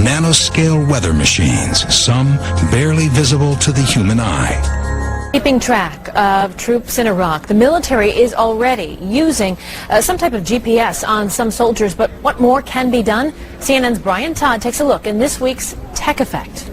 nanoscale weather machines, some barely visible to the human eye. Keeping track of troops in Iraq, the military is already using some type of GPS on some soldiers, but what more can be done? CNN's Brian Todd takes a look in this week's Tech Effect.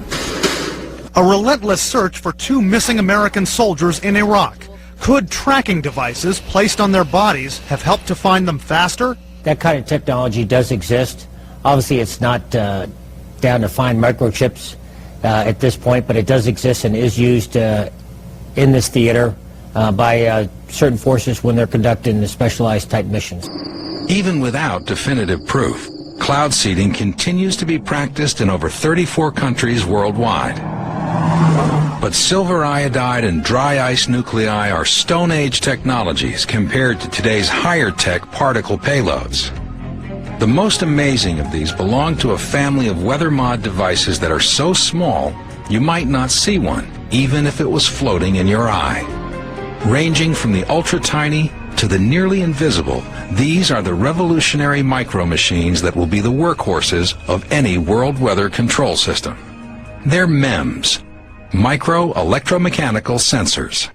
A relentless search for 2 missing American soldiers in Iraq. Could tracking devices placed on their bodies have helped to find them faster? That kind of technology does exist. Obviously, it's not down to fine microchips at this point, but it does exist and is used in this theater by certain forces when they're conducting the specialized type missions. Even without definitive proof, cloud seeding continues to be practiced in over 34 countries worldwide. But silver iodide and dry ice nuclei are Stone Age technologies compared to today's higher-tech particle payloads. The most amazing of these belong to a family of weather mod devices that are so small you might not see one, even if it was floating in your eye. Ranging from the ultra-tiny to the nearly invisible, these are the revolutionary micro-machines that will be the workhorses of any world weather control system. They're MEMS, micro-electromechanical sensors.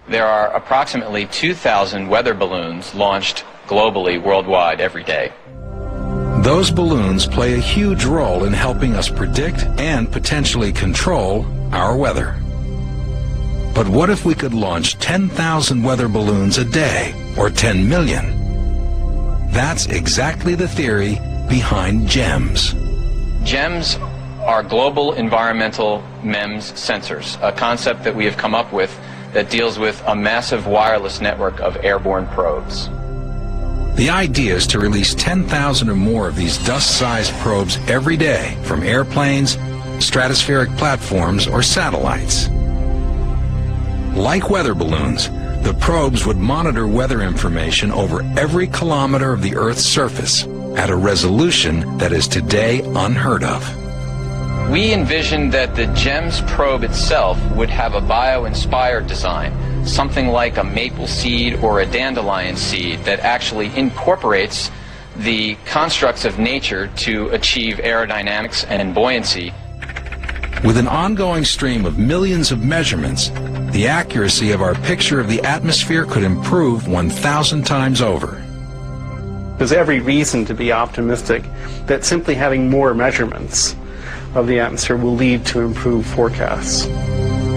There are approximately 2,000 weather balloons launched globally, worldwide, every day. Those balloons play a huge role in helping us predict and potentially control our weather. But what if we could launch 10,000 weather balloons a day, or 10 million? That's exactly the theory behind GEMS. GEMS are global environmental MEMS sensors, a concept that we have come up with that deals with a massive wireless network of airborne probes. The idea is to release 10,000 or more of these dust-sized probes every day from airplanes, stratospheric platforms, or satellites. Like weather balloons, the probes would monitor weather information over every kilometer of the Earth's surface at a resolution that is today unheard of. We envisioned that the GEMS probe itself would have a bio-inspired design, something like a maple seed or a dandelion seed that actually incorporates the constructs of nature to achieve aerodynamics and buoyancy. With an ongoing stream of millions of measurements, the accuracy of our picture of the atmosphere could improve 1,000 times over. There's every reason to be optimistic that simply having more measurements of the atmosphere will lead to improved forecasts.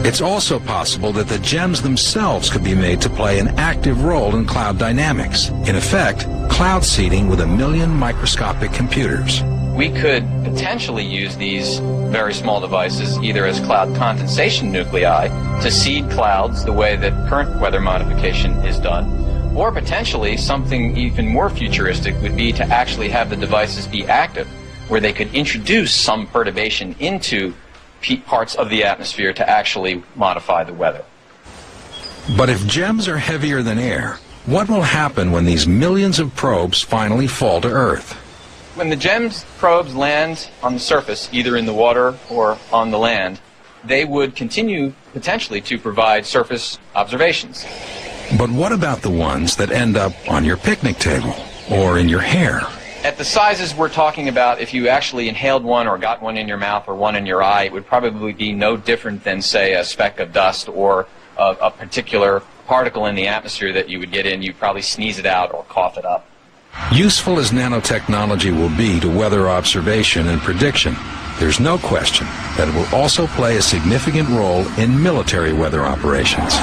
It's also possible that the GEMS themselves could be made to play an active role in cloud dynamics. In effect, cloud seeding with 1 million microscopic computers. We could potentially use these very small devices either as cloud condensation nuclei to seed clouds the way that current weather modification is done, or potentially something even more futuristic would be to actually have the devices be active, where they could introduce some perturbation into parts of the atmosphere to actually modify the weather. But if GEMS are heavier than air, what will happen when these millions of probes finally fall to Earth? When the GEMS probes land on the surface, either in the water or on the land, they would continue potentially to provide surface observations. But what about the ones that end up on your picnic table or in your hair? At the sizes we're talking about, if you actually inhaled one or got one in your mouth or one in your eye, it would probably be no different than, say, a speck of dust or a particular particle in the atmosphere that you would get in. You'd probably sneeze it out or cough it up. Useful as nanotechnology will be to weather observation and prediction, there's no question that it will also play a significant role in military weather operations.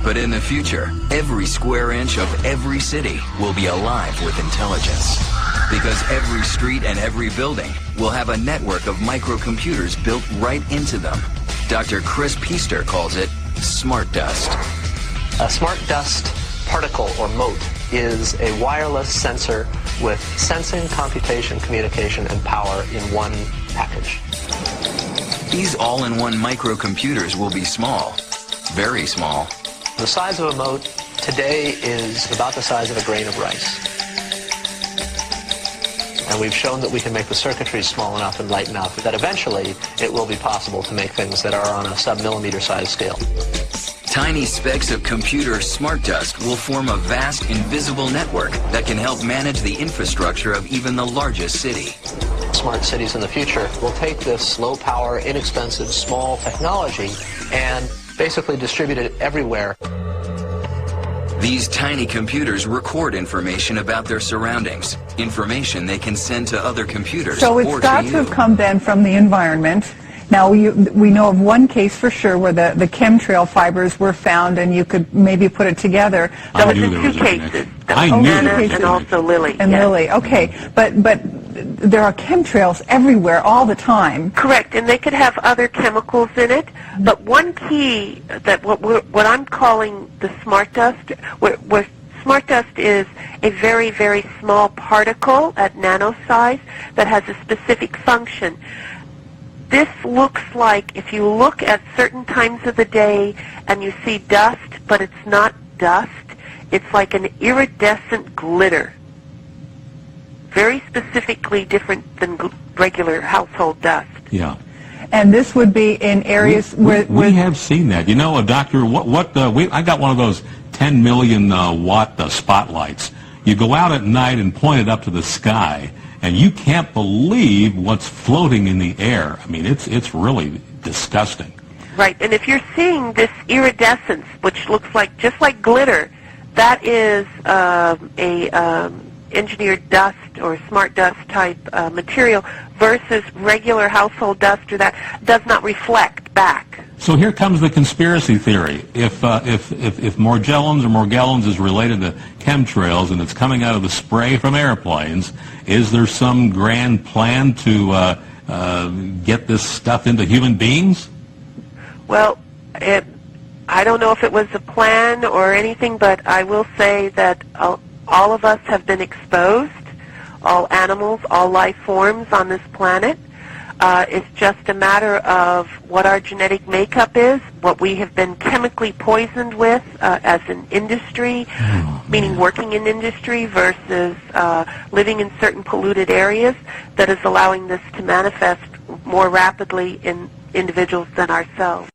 But in the future, every square inch of every city will be alive with intelligence. Because every street and every building will have a network of microcomputers built right into them. Dr. Chris Piester calls it Smartdust. A Smartdust particle or mote is a wireless sensor with sensing, computation, communication, and power in one package. These all-in-one microcomputers will be small, very small. The size of a mote today is about the size of a grain of rice. And we've shown that we can make the circuitry small enough and light enough that eventually it will be possible to make things that are on a sub-millimeter size scale. Tiny specks of computer Smartdust will form a vast invisible network that can help manage the infrastructure of even the largest city. Smart cities in the future will take this low power, inexpensive, small technology and basically distribute it everywhere. These tiny computers record information about their surroundings, information they can send to other computers So or it's got to to you. have come then from the environment. Now, we know of one case for sure where the chemtrail fibers were found and you could maybe put it together. There was two cases. Anna and also Lily. And yes. Lily, okay. But there are chemtrails everywhere all the time. Correct, and they could have other chemicals in it. But one key that what I'm calling the Smartdust, where Smartdust is a very, very small particle at nano size that has a specific function. This looks like, if you look at certain times of the day and you see dust, but it's not dust, it's like an iridescent glitter. Very specifically different than regular household dust. Yeah. And this would be in areas where we have seen that. You know, Doctor, I got one of those 10 million watt spotlights. You go out at night and point it up to the sky, and you can't believe what's floating in the air. I mean, it's really disgusting. Right, and if you're seeing this iridescence, which looks like just like glitter, that is engineered dust or smart dust type material versus regular household dust, or that does not reflect back. So here comes the conspiracy theory. If Morgellons or Morgellons is related to chemtrails and it's coming out of the spray from airplanes, is there some grand plan to get this stuff into human beings? Well, I don't know if it was a plan or anything, but I will say that all of us have been exposed, all animals, all life forms on this planet. It's just a matter of what our genetic makeup is, what we have been chemically poisoned with as an industry, meaning working in industry versus living in certain polluted areas, that is allowing this to manifest more rapidly in individuals than ourselves.